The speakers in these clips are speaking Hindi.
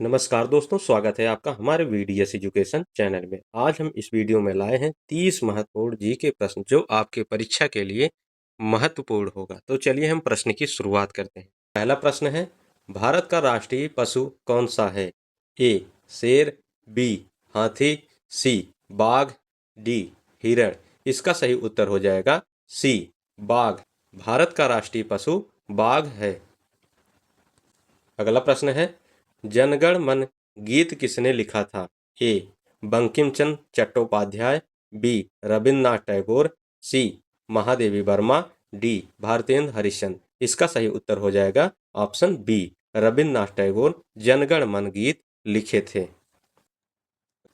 नमस्कार दोस्तों, स्वागत है आपका हमारे वीडीएस एजुकेशन चैनल में। आज हम इस वीडियो में लाए हैं 30 महत्वपूर्ण जीके प्रश्न जो आपके परीक्षा के लिए महत्वपूर्ण होगा। तो चलिए हम प्रश्न की शुरुआत करते हैं। पहला प्रश्न है, भारत का राष्ट्रीय पशु कौन सा है? ए शेर, बी हाथी, सी बाघ, डी हिरण। इसका सही उत्तर हो जाएगा सी बाघ। भारत का राष्ट्रीय पशु बाघ है। अगला प्रश्न है, जनगण मन गीत किसने लिखा था? ए बंकिम चंद्र चट्टोपाध्याय, बी रविन्द्रनाथ टैगोर, सी महादेवी वर्मा, डी भारतेंद्र हरिश्चंद्र। इसका सही उत्तर हो जाएगा ऑप्शन बी, रविन्द्रनाथ टैगोर जनगण मन गीत लिखे थे।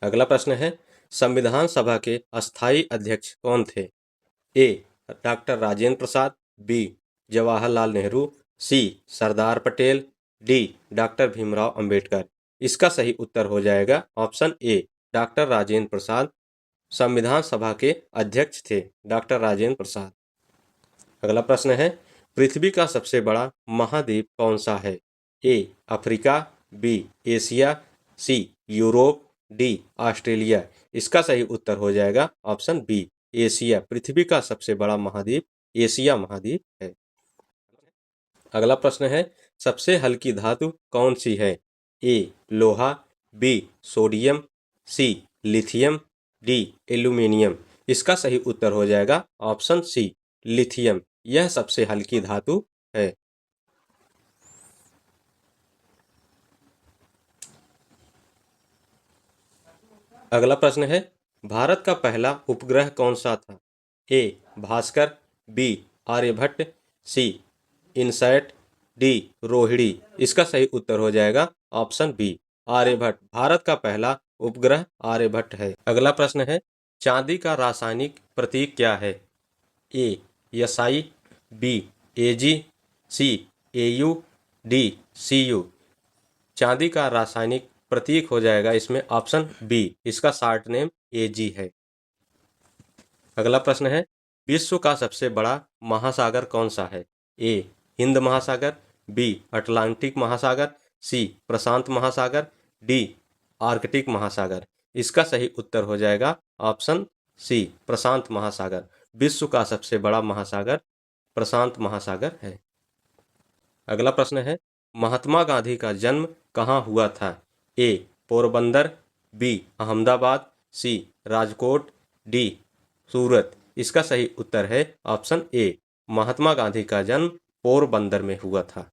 अगला प्रश्न है, संविधान सभा के अस्थायी अध्यक्ष कौन थे? ए डॉक्टर राजेंद्र प्रसाद, बी जवाहरलाल नेहरू, सी सरदार पटेल, डी डॉक्टर भीमराव अंबेडकर। इसका सही उत्तर हो जाएगा ऑप्शन ए, डॉक्टर राजेंद्र प्रसाद संविधान सभा के अध्यक्ष थे, डॉक्टर राजेंद्र प्रसाद। अगला प्रश्न है, पृथ्वी का सबसे बड़ा महाद्वीप कौन सा है? A Africa, B Asia, C Europe, D Australia. इसका सही उत्तर हो जाएगा ऑप्शन बी, एशिया। पृथ्वी का सबसे बड़ा महाद्वीप एशिया महाद्वीप है। अगला प्रश्न है, सबसे हल्की धातु कौन सी है? ए लोहा, बी सोडियम, सी लिथियम, डी एल्यूमिनियम। इसका सही उत्तर हो जाएगा ऑप्शन सी, लिथियम। यह सबसे हल्की धातु है। अगला प्रश्न है, भारत का पहला उपग्रह कौन सा था? ए भास्कर, बी आर्यभट्ट, सी इनसैट, डी रोहिणी। इसका सही उत्तर हो जाएगा ऑप्शन बी, आर्यभट्ट। भारत का पहला उपग्रह आर्यभट्ट है। अगला प्रश्न है, चांदी का रासायनिक प्रतीक क्या है? A SI, B AG, C AU, D CU. चांदी का रासायनिक प्रतीक हो जाएगा इसमें ऑप्शन बी, इसका शार्ट नेम एजी है। अगला प्रश्न है, विश्व का सबसे बड़ा महासागर कौन सा है? ए हिंद महासागर, बी अटलांटिक महासागर, सी प्रशांत महासागर, डी आर्कटिक महासागर। इसका सही उत्तर हो जाएगा ऑप्शन सी, प्रशांत महासागर। विश्व का सबसे बड़ा महासागर प्रशांत महासागर है। अगला प्रश्न है, महात्मा गांधी का जन्म कहाँ हुआ था? ए पोरबंदर, बी अहमदाबाद, सी राजकोट, डी सूरत। इसका सही उत्तर है ऑप्शन ए, महात्मा गांधी का जन्म पोरबंदर में हुआ था।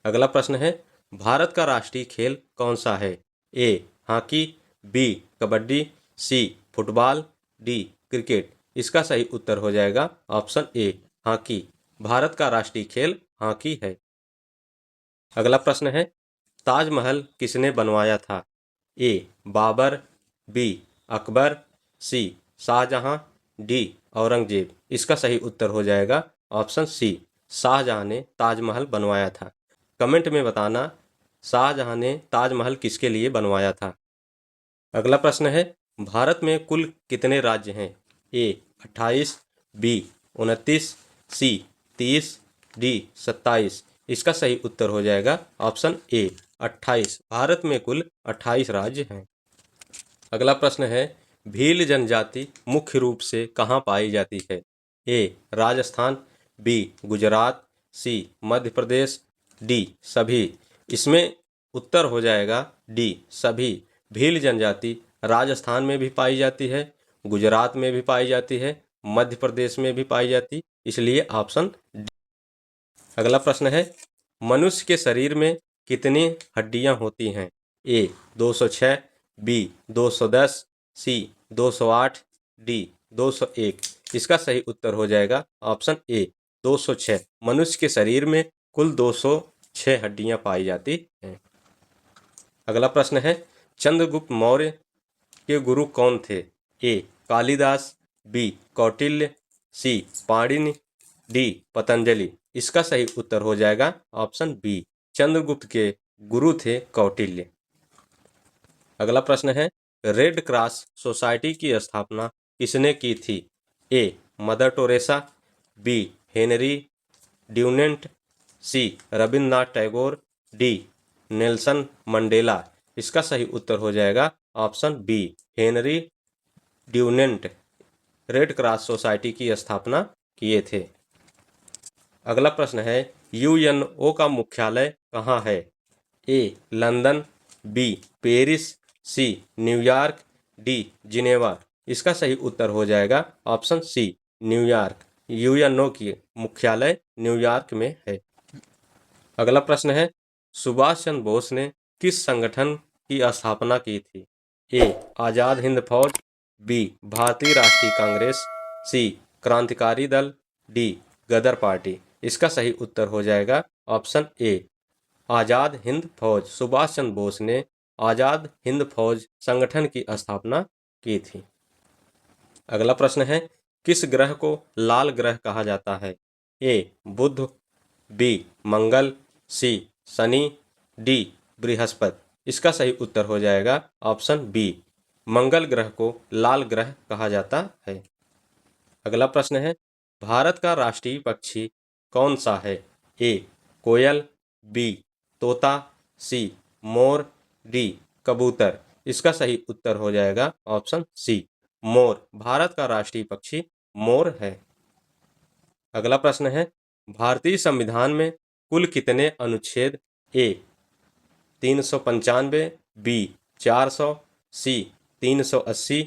अगला प्रश्न है, भारत का राष्ट्रीय खेल कौन सा है? A hockey, B kabaddi, C football, D cricket. इसका सही उत्तर हो जाएगा ऑप्शन ए, हॉकी। भारत का राष्ट्रीय खेल हॉकी है। अगला प्रश्न है, ताजमहल किसने बनवाया था? ए बाबर, बी अकबर, सी शाहजहां, डी औरंगजेब। इसका सही उत्तर हो जाएगा ऑप्शन सी, शाहजहां ने ताजमहल बनवाया था। कमेंट में बताना शाहजहां ने ताजमहल किसके लिए बनवाया था। अगला प्रश्न है, भारत में कुल कितने राज्य हैं? ए 28, बी 29, सी 30, डी 27। इसका सही उत्तर हो जाएगा ऑप्शन ए, 28। भारत में कुल 28 राज्य हैं। अगला प्रश्न है, भील जनजाति मुख्य रूप से कहाँ पाई जाती है? ए राजस्थान, बी गुजरात, सी मध्य प्रदेश, डी सभी। इसमें उत्तर हो जाएगा डी सभी। भील जनजाति राजस्थान में भी पाई जाती है, गुजरात में भी पाई जाती है, मध्य प्रदेश में भी पाई जाती, इसलिए ऑप्शन डी। अगला प्रश्न है, मनुष्य के शरीर में कितनी हड्डियां होती हैं? ए 206, बी 210, सी 208, डी 201। इसका सही उत्तर हो जाएगा ऑप्शन ए, 206। मनुष्य के शरीर में कुल 206 हड्डियां पाई जाती हैं। अगला प्रश्न है, चंद्रगुप्त मौर्य के गुरु कौन थे? ए कालिदास, बी कौटिल्य, सी पाणिनि, डी पतंजलि। इसका सही उत्तर हो जाएगा ऑप्शन बी, चंद्रगुप्त के गुरु थे कौटिल्य। अगला प्रश्न है, रेड क्रॉस सोसाइटी की स्थापना किसने की थी? A Mother Teresa, B Henry Dunant, C Rabindranath Tagore, D Nelson Mandela. इसका सही उत्तर हो जाएगा option B, Henry Dunant Red Cross Society की स्थापना किए थे। अगला प्रश्न है, यूएनओ का मुख्यालय कहाँ है? A London, B Paris, C New York, D Geneva. इसका सही उत्तर हो जाएगा ऑप्शन सी, न्यूयॉर्क। यूएनओ की मुख्यालय न्यूयॉर्क में है। अगला प्रश्न है, सुभाष चंद्र बोस ने किस संगठन की स्थापना की थी? ए आजाद हिंद फौज, बी भारतीय राष्ट्रीय कांग्रेस, सी क्रांतिकारी दल, डी गदर पार्टी। इसका सही उत्तर हो जाएगा ऑप्शन ए, आजाद हिंद फौज। सुभाष चंद्र बोस ने आजाद हिंद फौज संगठन की स्थापना की थी। अगला प्रश्न है, किस ग्रह को लाल ग्रह कहा जाता है? ए बुध, बी मंगल, सी शनि, डी बृहस्पति। इसका सही उत्तर हो जाएगा ऑप्शन बी, मंगल ग्रह को लाल ग्रह कहा जाता है। अगला प्रश्न है, भारत का राष्ट्रीय पक्षी कौन सा है? ए कोयल, बी तोता, सी मोर, डी कबूतर। इसका सही उत्तर हो जाएगा ऑप्शन सी, मोर। भारत का राष्ट्रीय पक्षी मोर है। अगला प्रश्न है, भारतीय संविधान में कुल कितने अनुच्छेद? ए 395, बी 400, सी 380,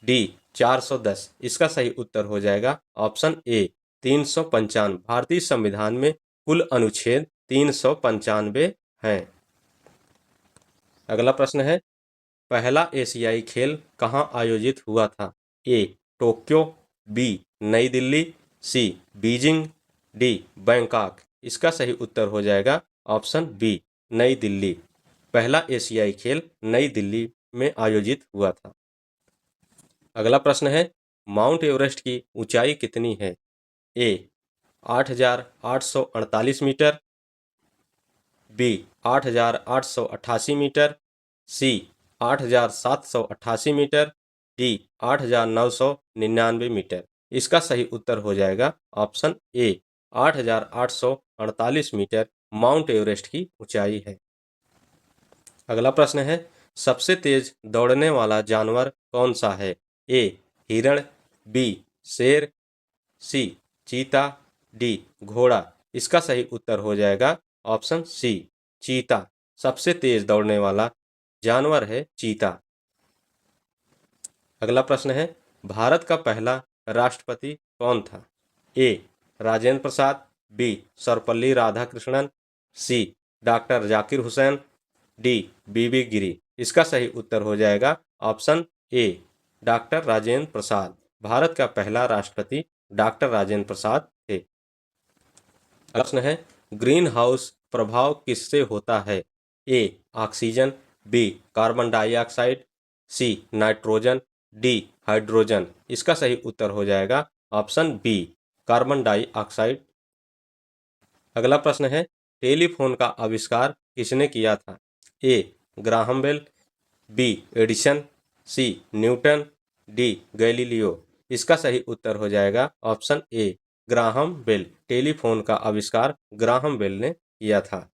डी 410। इसका सही उत्तर हो जाएगा ऑप्शन ए, 395। भारतीय संविधान में कुल अनुच्छेद 395 हैं। अगला प्रश्न है, पहला एशियाई खेल कहाँ आयोजित हुआ था? ए टोक्यो, बी नई दिल्ली, सी बीजिंग, डी बैंकॉक। इसका सही उत्तर हो जाएगा ऑप्शन बी, नई दिल्ली। पहला एशियाई खेल नई दिल्ली में आयोजित हुआ था। अगला प्रश्न है, माउंट एवरेस्ट की ऊंचाई कितनी है? A 8,848 metre, B 8,888 metre, C 8,788 metre, D 8,999 metre. इसका सही उत्तर हो जाएगा option A, 8,848 metre Mount Everest की ऊंचाई है। अगला प्रश्न है, सबसे तेज दौड़ने वाला जानवर कौन सा है? ए हिरण, बी शेर, सी चीता, डी घोड़ा। इसका सही उत्तर हो जाएगा ऑप्शन सी, चीता। सबसे तेज दौड़ने वाला जानवर है चीता। अगला प्रश्न है, भारत का पहला राष्ट्रपति कौन था? ए राजेंद्र प्रसाद, बी सर्वपल्ली राधाकृष्णन, सी डॉक्टर जाकिर हुसैन, डी बीबी गिरी। इसका सही उत्तर हो जाएगा ऑप्शन ए, डॉक्टर राजेंद्र प्रसाद। भारत का पहला राष्ट्रपति डॉक्टर राजेंद्र प्रसाद थे। प्रश्न है, ग्रीन हाउस प्रभाव किससे होता है? A oxygen, B carbon dioxide, C nitrogen, D hydrogen. इसका सही उत्तर हो जाएगा ऑप्शन बी, कार्बन डाइऑक्साइड। अगला प्रश्न है, टेलीफोन का आविष्कार किसने किया था? A Graham Bell, B Edison, C Newton, D Galileo. इसका सही उत्तर हो जाएगा option A, Graham Bell. Telephone का आविष्कार ग्राहम बेल ने किया था।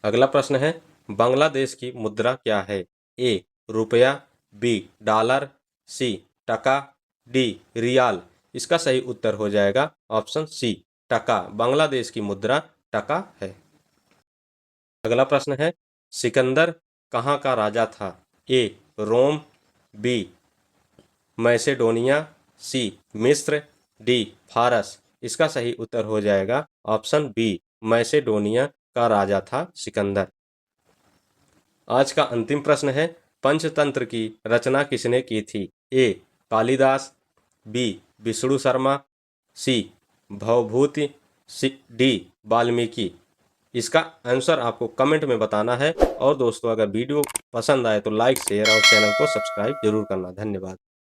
अगला प्रश्न है, बांग्लादेश की मुद्रा क्या है? ए रुपया, बी डॉलर, सी टका, डी रियाल। इसका सही उत्तर हो जाएगा ऑप्शन सी, टका। बांग्लादेश की मुद्रा टका है। अगला प्रश्न है, सिकंदर कहाँ का राजा था? ए रोम, बी मैसेडोनिया, सी मिस्र, डी फारस। इसका सही उत्तर हो जाएगा ऑप्शन बी, मैसेडोनिया का राजा था सिकंदर। आज का अंतिम प्रश्न है, पंचतंत्र की रचना किसने की थी? ए कालिदास, बी विष्णु शर्मा, सी भवभूति, सी डी वाल्मीकि। इसका आंसर आपको कमेंट में बताना है। और दोस्तों, अगर वीडियो पसंद आए तो लाइक, शेयर और चैनल को सब्सक्राइब जरूर करना। धन्यवाद।